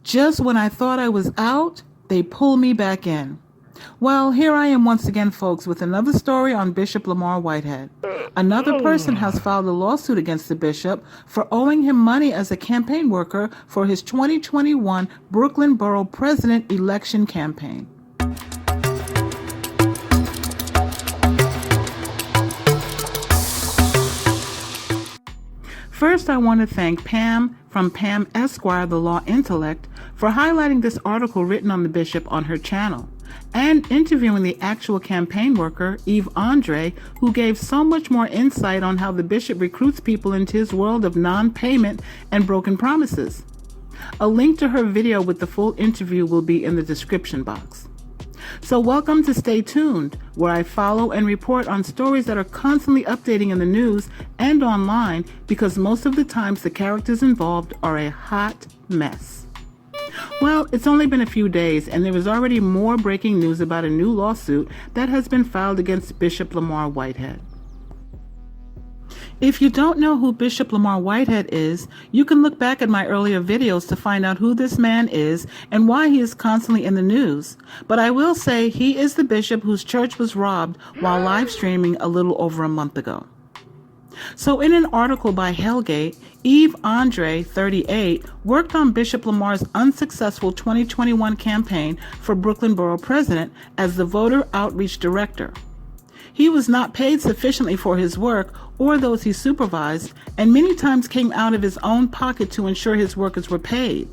Just when I thought I was out, they pull me back in. Well, here I am once again, folks, with another story on Bishop Lamor Whitehead. Another person has filed a lawsuit against the bishop for owing him money as a campaign worker for his 2021 Brooklyn Borough President election campaign. First, I want to thank Pam from Pam.Esq-The Law Intellect for highlighting this article written on the bishop on her channel and interviewing the actual campaign worker, Yves Andre, who gave so much more insight on how the bishop recruits people into his world of non-payment and broken promises. A link to her video with the full interview will be in the description box. So welcome to Stay Tuned, where I follow and report on stories that are constantly updating in the news and online because most of the times the characters involved are a hot mess. Well, it's only been a few days and there is already more breaking news about a new lawsuit that has been filed against Bishop Lamor Whitehead. If you don't know who Bishop Lamor Whitehead is, you can look back at my earlier videos to find out who this man is and why he is constantly in the news. But I will say he is the bishop whose church was robbed while live streaming a little over a month ago. So in an article by Hellgate, Yves Andre, 38, worked on Bishop Lamor's unsuccessful 2021 campaign for Brooklyn Borough President as the voter outreach director. He was not paid sufficiently for his work or those he supervised, and many times came out of his own pocket to ensure his workers were paid.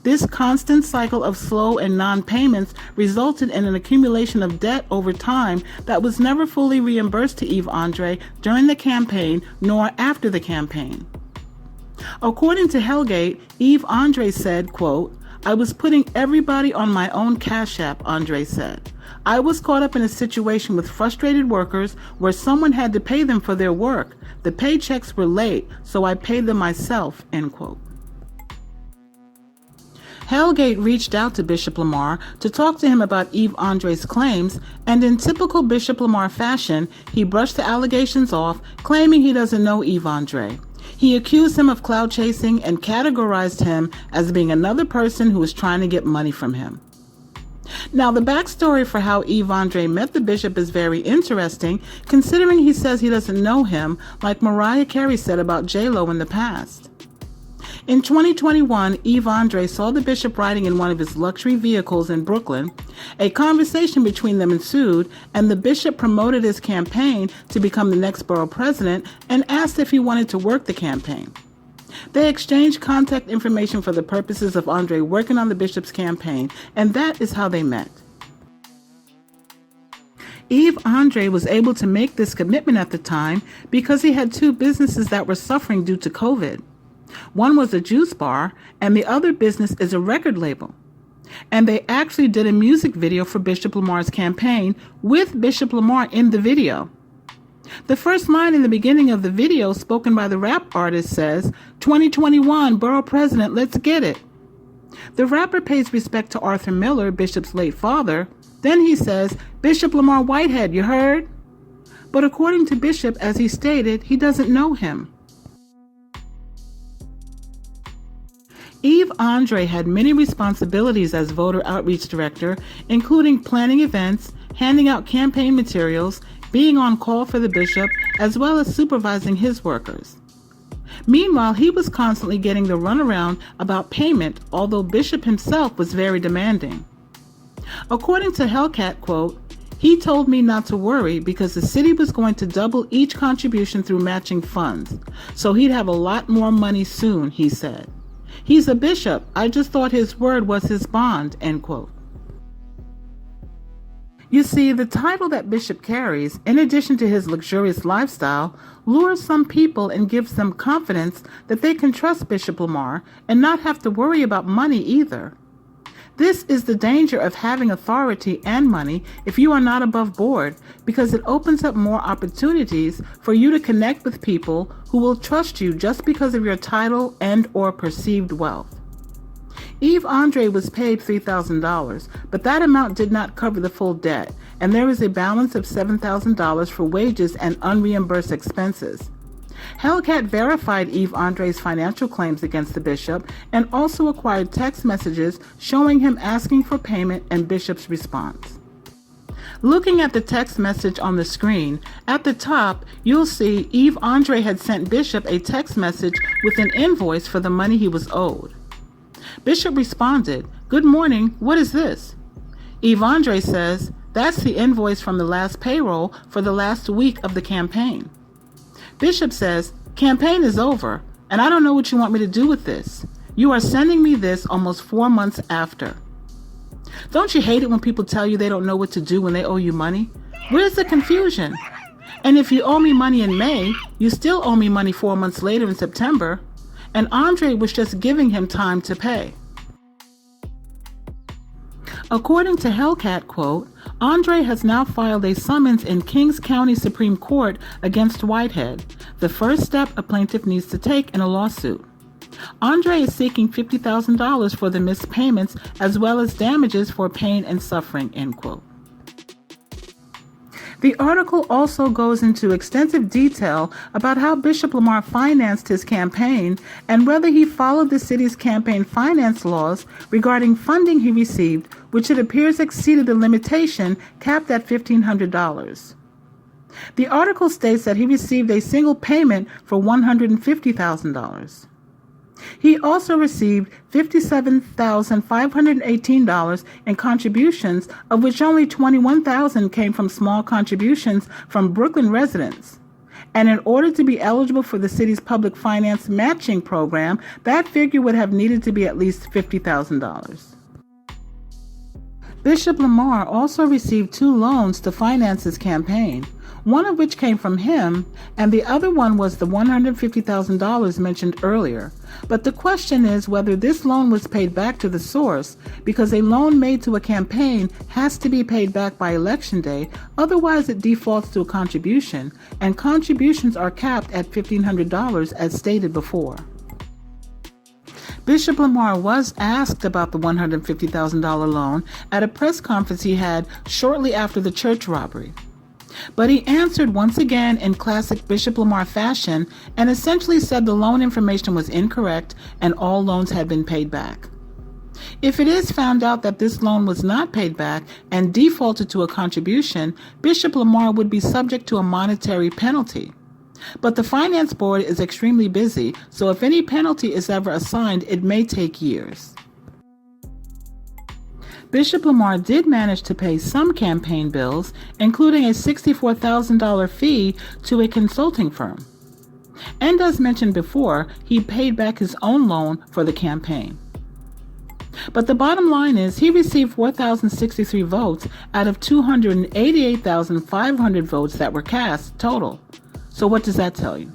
This constant cycle of slow and non-payments resulted in an accumulation of debt over time that was never fully reimbursed to Yves Andre during the campaign nor after the campaign. According to Hellgate, Yves Andre said, quote, "I was putting everybody on my own Cash App," Andre said. "I was caught up in a situation with frustrated workers where someone had to pay them for their work. The paychecks were late, so I paid them myself," end quote. Hellgate reached out to Bishop Lamor to talk to him about Yves Andre's claims, and in typical Bishop Lamor fashion, he brushed the allegations off, claiming he doesn't know Yves Andre. He accused him of clout chasing and categorized him as being another person who was trying to get money from him. Now, the backstory for how Yves Andre met the bishop is very interesting, considering he says he doesn't know him, like Mariah Carey said about J-Lo in the past. In 2021, Yves Andre saw the bishop riding in one of his luxury vehicles in Brooklyn. A conversation between them ensued, and the bishop promoted his campaign to become the next borough president and asked if he wanted to work the campaign. They exchanged contact information for the purposes of Andre working on the bishop's campaign, and that is how they met. Yves Andre was able to make this commitment at the time because he had two businesses that were suffering due to COVID. One was a juice bar, and the other business is a record label. And they actually did a music video for Bishop Lamor's campaign with Bishop Lamor in the video. The first line in the beginning of the video, spoken by the rap artist, says, "2021 Borough President, let's get it." The rapper pays respect to Arthur Miller, Bishop's late father. Then he says, "Bishop Lamor Whitehead, you heard?" But according to Bishop, as he stated, he doesn't know him. Yves Andre had many responsibilities as voter outreach director, including planning events, handing out campaign materials, being on call for the bishop, as well as supervising his workers. Meanwhile, he was constantly getting the runaround about payment, although Bishop himself was very demanding. According to Hellcat, quote, "He told me not to worry because the city was going to double each contribution through matching funds, so he'd have a lot more money soon," he said. "He's a bishop. I just thought his word was his bond," end quote. You see, the title that Bishop carries, in addition to his luxurious lifestyle, lures some people and gives them confidence that they can trust Bishop Lamor and not have to worry about money either. This is the danger of having authority and money if you are not above board, because it opens up more opportunities for you to connect with people who will trust you just because of your title and or perceived wealth. Yves Andre was paid $3,000, but that amount did not cover the full debt, and there is a balance of $7,000 for wages and unreimbursed expenses. Hellcat verified Yves Andre's financial claims against the bishop and also acquired text messages showing him asking for payment and Bishop's response. Looking at the text message on the screen, at the top, you'll see Yves Andre had sent Bishop a text message with an invoice for the money he was owed. Bishop responded, "Good morning, what is this?" Yves Andre says, "That's the invoice from the last payroll for the last week of the campaign." Bishop says, "Campaign is over, and I don't know what you want me to do with this. You are sending me this almost 4 months after." Don't you hate it when people tell you they don't know what to do when they owe you money? Where's the confusion? And if you owe me money in May, you still owe me money 4 months later in September, and Andre was just giving him time to pay. According to Hellcat, quote, Andre has now filed a summons in Kings County Supreme Court against Whitehead, the first step a plaintiff needs to take in a lawsuit. Andre is seeking $50,000 for the missed payments as well as damages for pain and suffering, end quote. The article also goes into extensive detail about how Bishop Lamor financed his campaign and whether he followed the city's campaign finance laws regarding funding he received, which it appears exceeded the limitation capped at $1,500. The article states that he received a single payment for $150,000. He also received $57,518 in contributions, of which only $21,000 came from small contributions from Brooklyn residents. And in order to be eligible for the city's public finance matching program, that figure would have needed to be at least $50,000. Bishop Lamor also received 2 loans to finance his campaign, one of which came from him, and the other one was the $150,000 mentioned earlier. But the question is whether this loan was paid back to the source, because a loan made to a campaign has to be paid back by Election Day, otherwise it defaults to a contribution, and contributions are capped at $1,500 as stated before. Bishop Lamor was asked about the $150,000 loan at a press conference he had shortly after the church robbery. But he answered once again in classic Bishop Lamor fashion and essentially said the loan information was incorrect and all loans had been paid back. If it is found out that this loan was not paid back and defaulted to a contribution, Bishop Lamor would be subject to a monetary penalty. But the Finance Board is extremely busy, so if any penalty is ever assigned, it may take years. Bishop Lamor did manage to pay some campaign bills, including a $64,000 fee to a consulting firm. And as mentioned before, he paid back his own loan for the campaign. But the bottom line is he received 4,063 votes out of 288,500 votes that were cast total. So what does that tell you?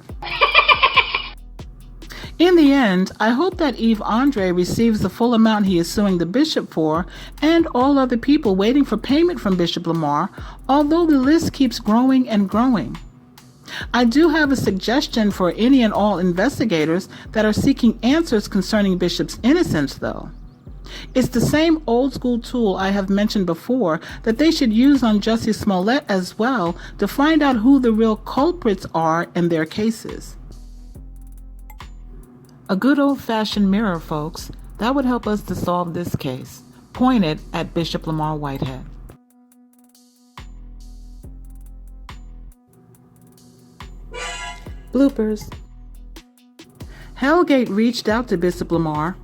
In the end, I hope that Yves Andre receives the full amount he is suing the bishop for and all other people waiting for payment from Bishop Lamor, although the list keeps growing and growing. I do have a suggestion for any and all investigators that are seeking answers concerning Bishop's innocence, though. It's the same old school tool I have mentioned before that they should use on Jussie Smollett as well to find out who the real culprits are in their cases. A good old-fashioned mirror, folks. That would help us to solve this case. Pointed at Bishop Lamor Whitehead. Bloopers. Hellgate reached out to Bishop Lamor,